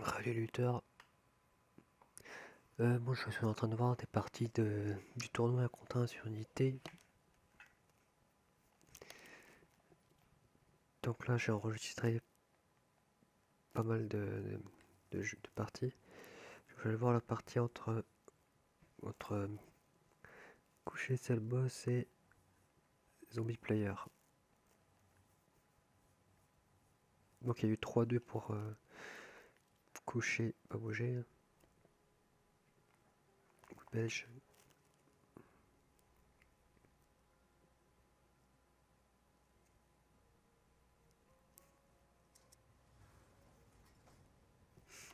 Rallye lutteur. Bon, je suis en train de voir des parties du tournoi contre 1 sur Unité. Donc là, j'ai enregistré pas mal de parties. Je vais voir la partie entre Coucher, c'est le boss et Zombie Player. Donc il y a eu 3-2 pour Coucher, pas bouger. Belge.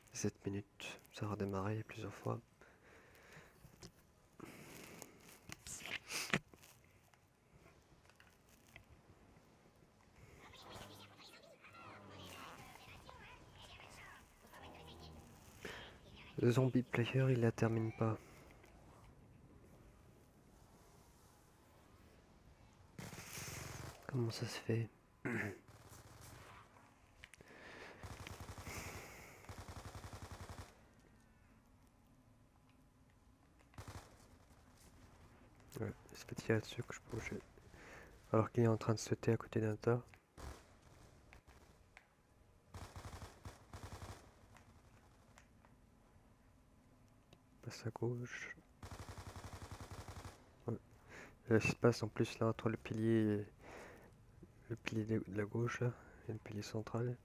« 7 minutes, ça a redémarré plusieurs fois. Le Zombie Player, il la termine pas. Comment ça se fait? Ouais, c'est pas tiré là-dessus que je bougeais. Alors qu'il est en train de sauter à côté d'un tas. Passe à gauche. Ouais. L'espace en plus là entre le pilier de la gauche là, et le pilier central.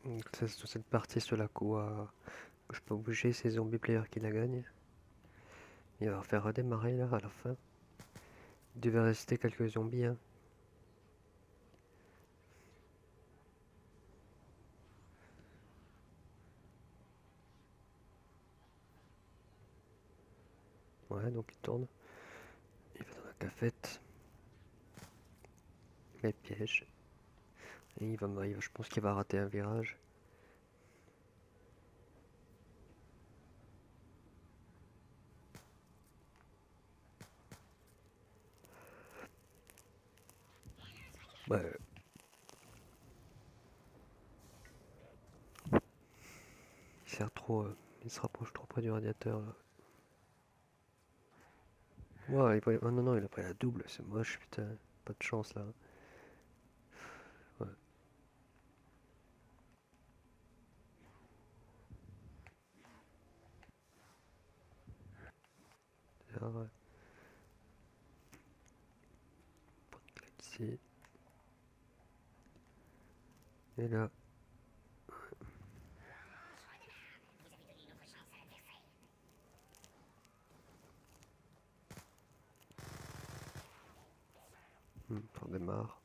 Donc ça, c'est cette partie sur la coup que je peux bouger, c'est Zombie Player qui la gagne. Il va faire redémarrer là à la fin. Il devait rester quelques zombies hein. Ouais, donc il tourne. Il va dans la cafette. Les pièges. Et je pense qu'il va rater un virage. Ouais. Il sert trop. Il se rapproche trop près du radiateur là. Ouais, oh non, non, il a pris la double, c'est moche, putain. Pas de chance là. Ouais. Ah, ouais. Ici. Et là. On démarre.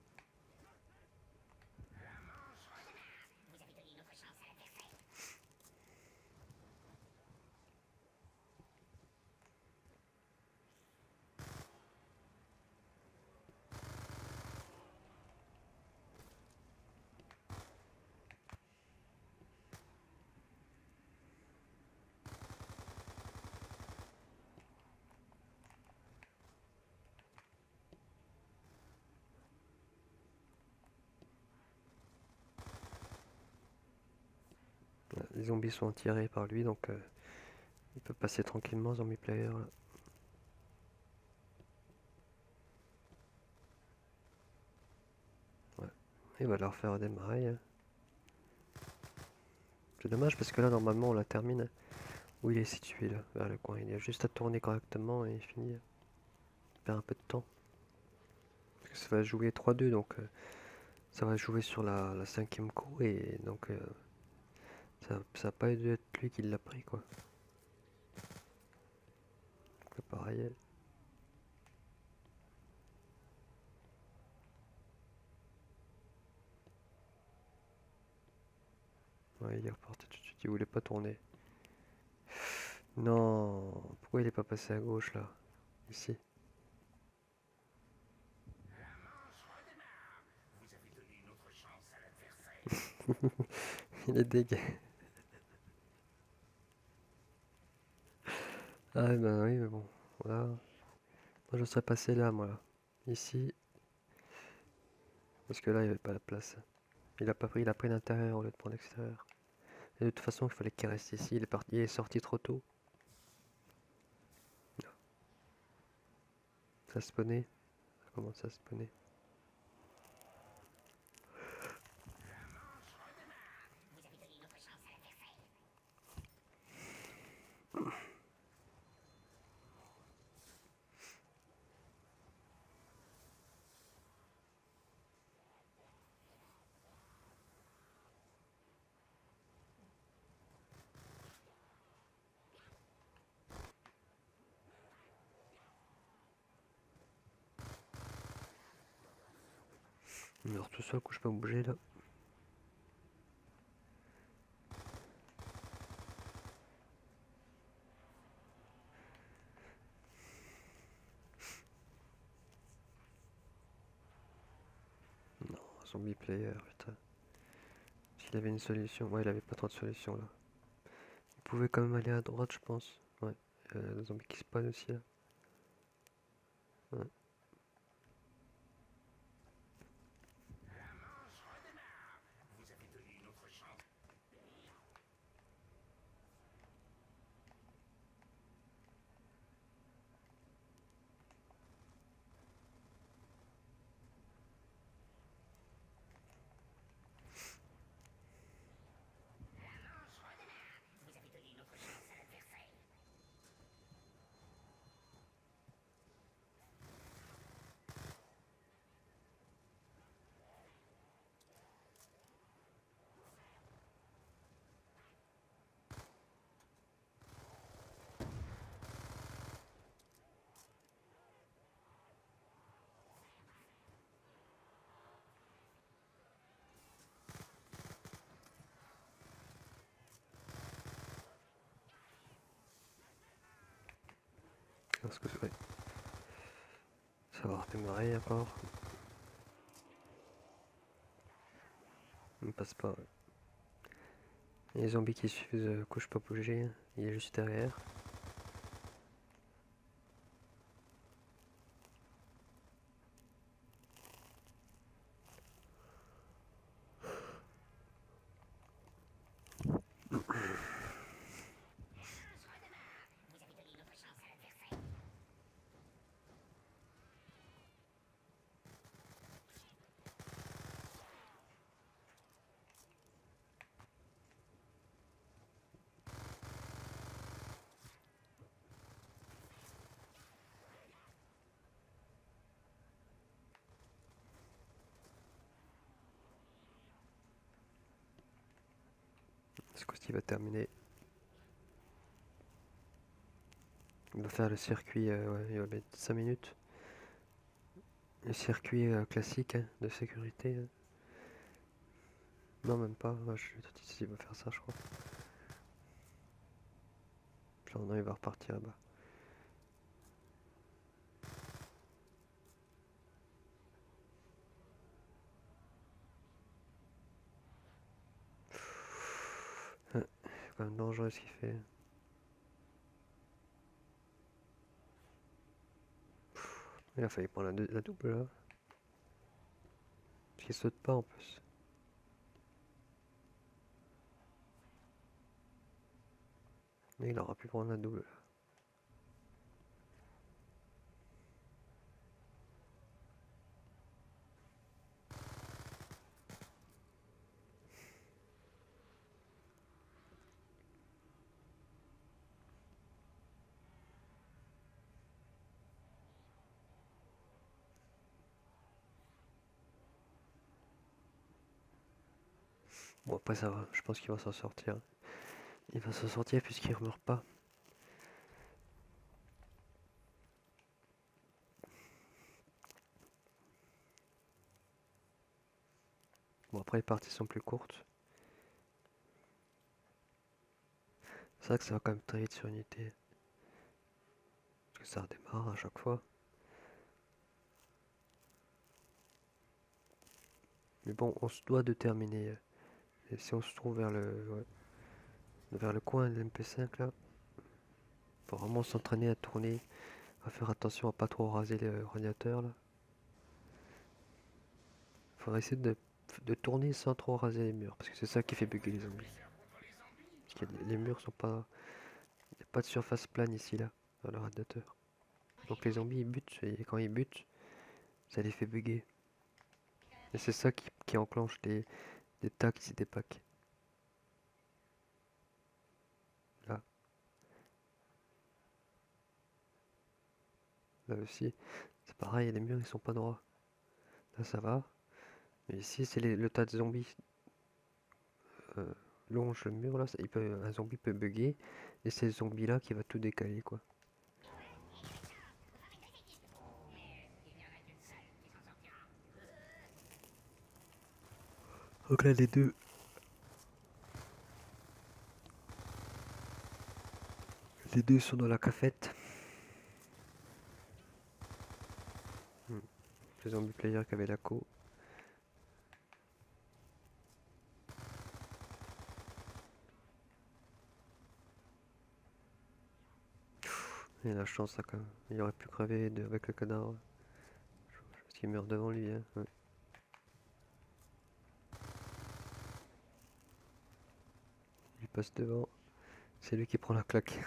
Les zombies sont tirés par lui, donc il peut passer tranquillement, Zombie Player là. Ouais. Il va leur faire redémarrer. Hein. C'est dommage parce que là, normalement, on la termine où il est situé là, vers le coin. Il y a juste à tourner correctement et il finit. Il perd un peu de temps. Parce que ça va jouer 3-2, donc ça va jouer sur la 5e coup et donc ça n'a pas dû être lui qui l'a pris quoi. Donc, pareil. Ouais, il est reparti tout de suite, il voulait pas tourner. Non, pourquoi il est pas passé à gauche là? Ici. Il est dégueu. Ah ben oui, mais bon, voilà. Moi je serais passé là, moi là. Ici, parce que là il n'y avait pas la place. Il a pas pris, il a pris l'intérieur au lieu de prendre l'extérieur. Et de toute façon, il fallait qu'il reste ici. Il est parti, il est sorti trop tôt. Ça spawnait. Ça commence à spawner. Il meurt tout seul, que je peux bouger là. Non, zombie player, putain. S'il avait une solution. Ouais, il avait pas trop de solutions là. Il pouvait quand même aller à droite, je pense. Ouais. Le zombie qui spawn aussi là. Ouais. Parce que ouais. Ça va redémarrer encore. Il ne passe pas. Ouais. Et les zombies qui suivent, que je peux bouger. Il est juste derrière. Ce coup-ci va terminer. Il va faire le circuit, ouais, il va mettre 5 minutes. Le circuit classique hein, de sécurité. Hein. Non, même pas. Ouais, il va faire ça, je crois. Genre, non, il va repartir là-bas. C'est quand même dangereux ce qu'il fait. Il a failli prendre la double là. Parce qu'il saute pas en plus. Mais il aura pu prendre la double. Bon, après ça va. Je pense qu'il va s'en sortir. Il va s'en sortir puisqu'il ne meurt pas. Bon, après les parties sont plus courtes. C'est vrai que ça va quand même très vite sur Unité. Parce que ça redémarre à chaque fois. Mais bon, on se doit de terminer. Et si on se trouve vers le coin de l'MP5 là, faut vraiment s'entraîner à tourner, à faire attention à pas trop raser le radiateur là. Faudrait essayer de tourner sans trop raser les murs, parce que c'est ça qui fait bugger les zombies. Parce que les murs sont pas... Il n'y a pas de surface plane ici là, dans le radiateur. Donc les zombies ils butent, et quand ils butent, ça les fait bugger. Et c'est ça qui enclenche des tacs et des packs. Là, là aussi, c'est pareil, les murs ils sont pas droits. Là ça va. Mais ici c'est le tas de zombies euh, longe le mur là, un zombie peut bugger. Et c'est le zombie là qui va tout décaler quoi. Donc là les deux sont dans la cafette. Le zombie player qui avait la co. Il a la chance là quand même. Il aurait pu crever avec le cadavre. Parce qu'il meurt devant lui. Hein. Ouais. Il passe devant. C'est lui qui prend la claque.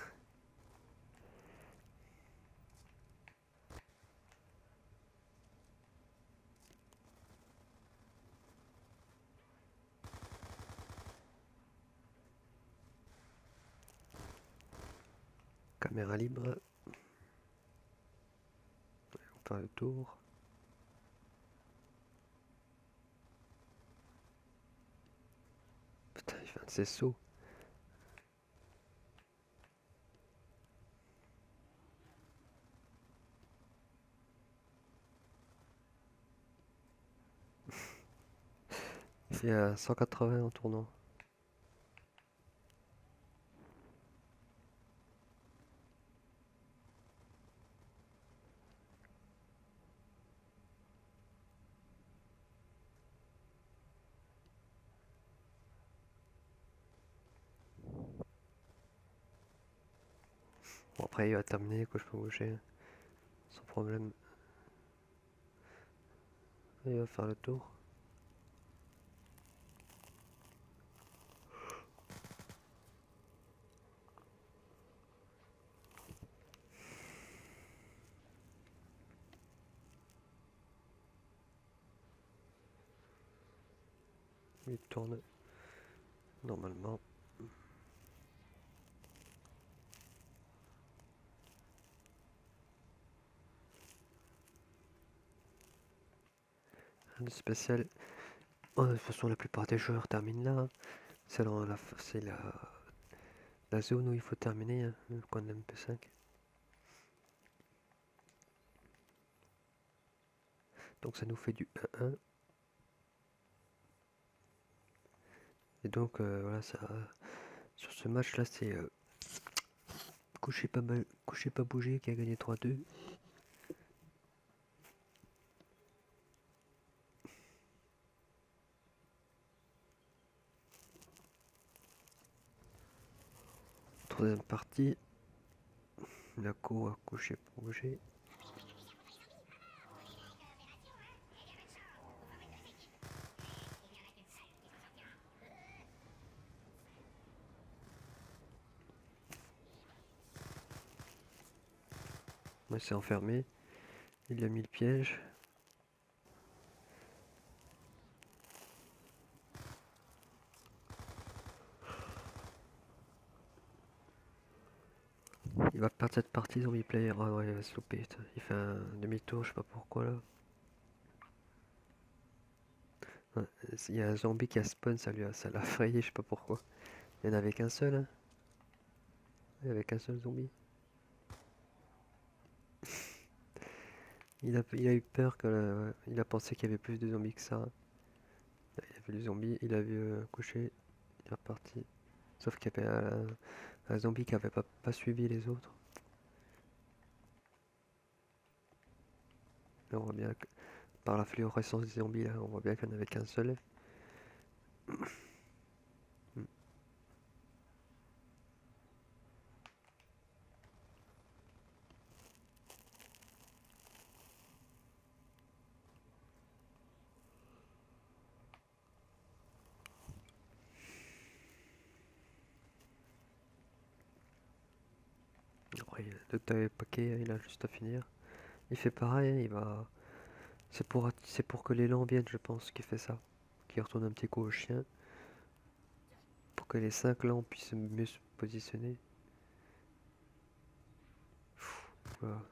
Caméra libre. On fait le tour. Putain, il fait un de ses sauts. Il fait à 180 en tournant. Bon après il va terminer quoi, je peux bouger. Sans problème. Il va faire le tour. Il tourne normalement. Rien de spécial. Oh, de toute façon la plupart des joueurs terminent là. Hein. C'est la zone où il faut terminer, hein, le coin de l'MP5. Donc ça nous fait du 1-1. Et donc voilà, sur ce match là c'est coucher pas bouger qui a gagné 3-2. Troisième partie. La co a couché pas bouger. Il s'est enfermé. Il a mis le piège. Il va perdre cette partie zombie player. Ah ouais, il va se louper. Il fait un demi-tour, je sais pas pourquoi là. Ouais, il y a un zombie qui a spawn, ça l'a frayé, je sais pas pourquoi. Il n'y en avait qu'un seul, hein. Il y avait qu'un seul zombie. Il a eu peur que il a pensé qu'il y avait plus de zombies que ça. Il a vu le zombie, il a vu coucher, il est reparti. Sauf qu'il y avait Un zombie qui avait pas suivi les autres. Là, on voit bien que par la fluorescence des zombies, là, on voit bien qu'il n'y en avait qu'un seul. Après, le paquet, il a juste à finir. Il fait pareil, il va. C'est pour que l'élan vienne, je pense, qu'il fait ça. Qu'il retourne un petit coup au chien. Pour que les 5 lans puissent mieux se positionner. Voilà.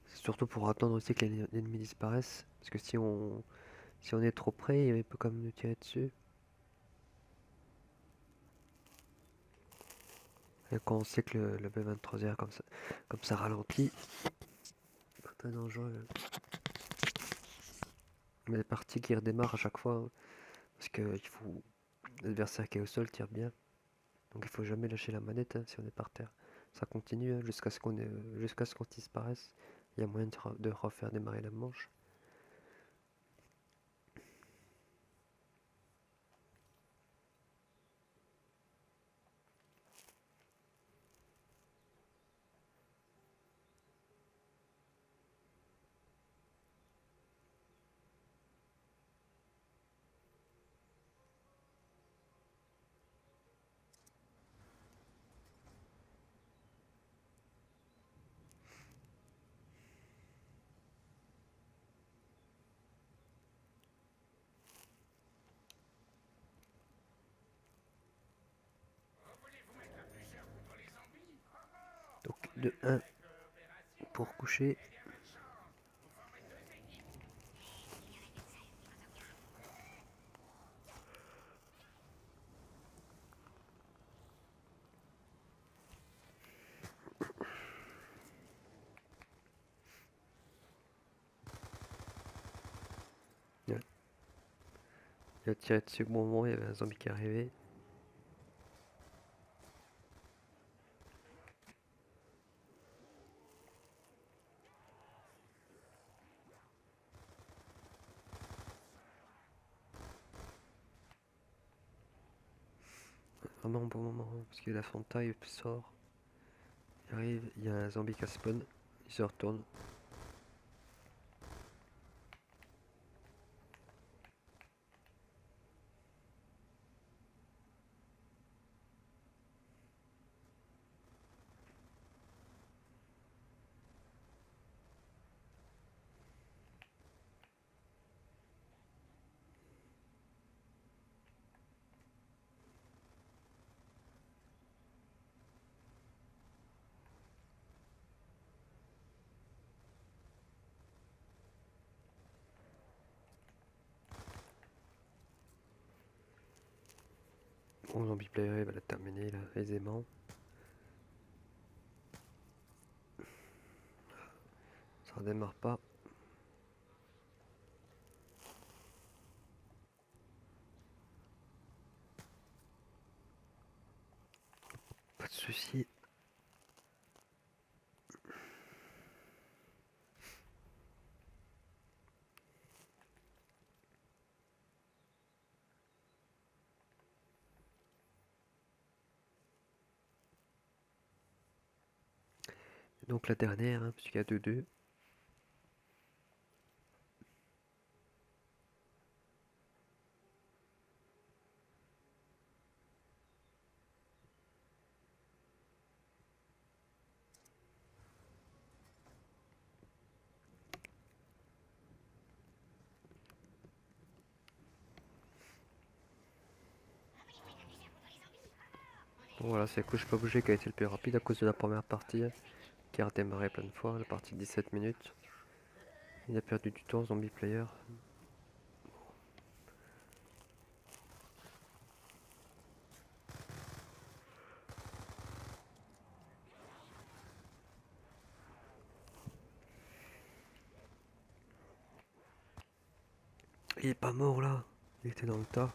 C'est surtout pour attendre aussi que l'ennemi disparaisse. Parce que si on est trop près, il peut quand même nous tirer dessus. Et quand on sait que le B23R comme ça ralentit, c'est très dangereux. Mais les parties qui redémarrent à chaque fois, hein, parce que l'adversaire qui est au sol tire bien. Donc il faut jamais lâcher la manette hein, si on est par terre. Ça continue hein, jusqu'à ce qu'on disparaisse. Il y a moyen de refaire démarrer la manche. Donc de 1 pour coucher. Il a tiré dessus au bon moment, il y avait un zombie qui est arrivé. Vraiment au bon moment, hein, parce qu'il a son taille, il sort. Il arrive, il y a un zombie qui spawn, il se retourne. Bon, zombie player, il va la terminer là, aisément. Ça redémarre pas. Pas de soucis. Donc la dernière, hein, puisqu'il y a 2-2. Bon, voilà, c'est Couche pas bouger qui a été le plus rapide à cause de la première partie, hein, qui a redémarré plein de fois, la partie de 17 minutes. Il a perdu du temps, zombie player. Il est pas mort là. Il était dans le tas.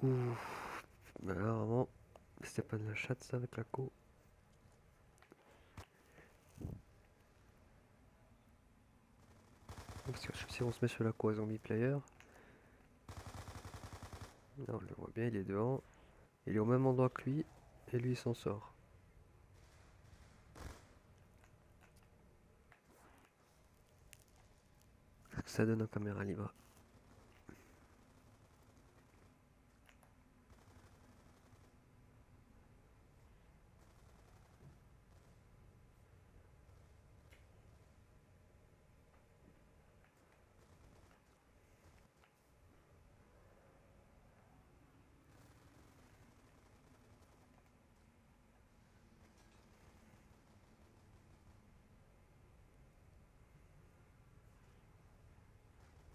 Ouh. Mais là vraiment, c'était pas de la chatte ça avec la co. Parce que si on se met sur la co à zombie player, là, on le voit bien, il est devant. Il est au même endroit que lui, et lui il s'en sort. Qu'est-ce que ça donne en caméra libre?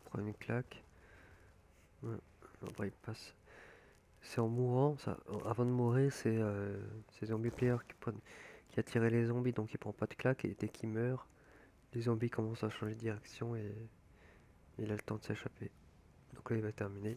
Prends une claque. Ouais, après il passe. C'est en mourant, ça, avant de mourir, c'est zombie player qui a tiré les zombies, donc il prend pas de claque, et dès qu'il meurt, les zombies commencent à changer de direction et il a le temps de s'échapper. Donc là il va terminer.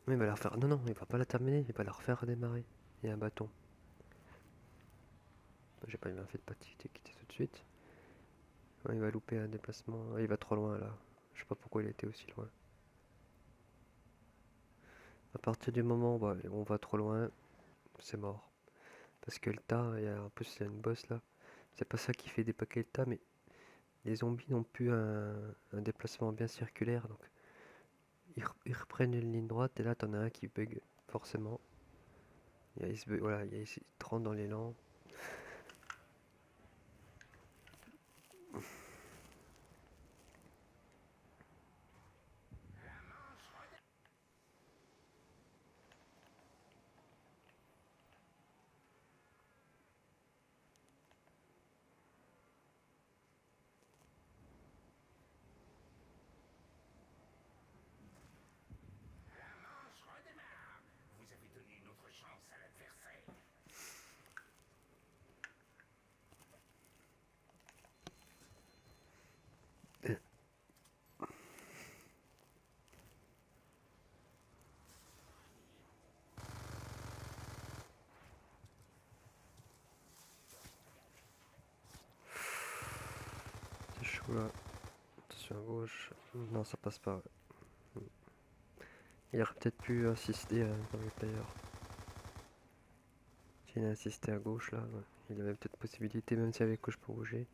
Mais il va la refaire. Non, non, il va pas la terminer, il va la refaire redémarrer. Il y a un bâton. J'ai pas bien fait de pas quitter tout de suite. Ouais, il va louper un déplacement. Ah, il va trop loin là. Je sais pas pourquoi il était aussi loin. À partir du moment où on va trop loin, c'est mort. Parce que le tas, en plus il y a une bosse là. C'est pas ça qui fait dépaquer le tas, mais les zombies n'ont plus un déplacement bien circulaire. Donc ils reprennent une ligne droite et là t'en as un qui bug forcément. Voilà, il se rentre dans l'élan. C'est chaud là. Attention à gauche. Non, ça passe pas. Il aurait peut-être pu insister dans les players. S'il a insisté à gauche là, ouais. Il avait peut-être possibilité, même si avec gauche pour bouger.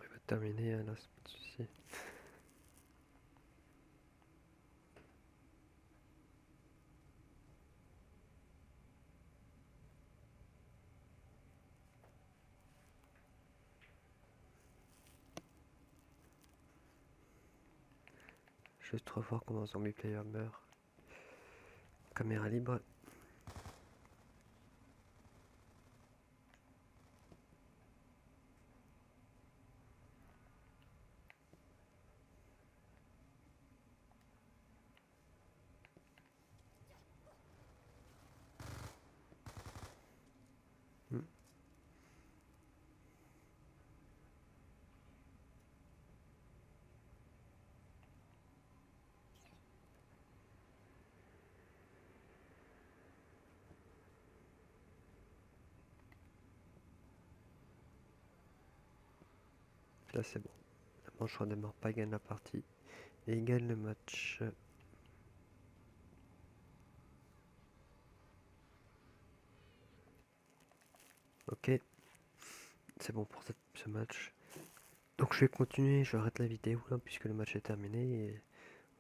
Il va terminer là, c'est pas de souci. Juste revoir comment un zombie player meurt. Caméra libre. Là c'est bon. La manche redémarre pas, il gagne la partie. Et il gagne le match. Ok, c'est bon pour ce match. Donc je vais continuer, je vais arrêter la vidéo là puisque le match est terminé et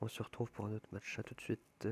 on se retrouve pour un autre match. À tout de suite.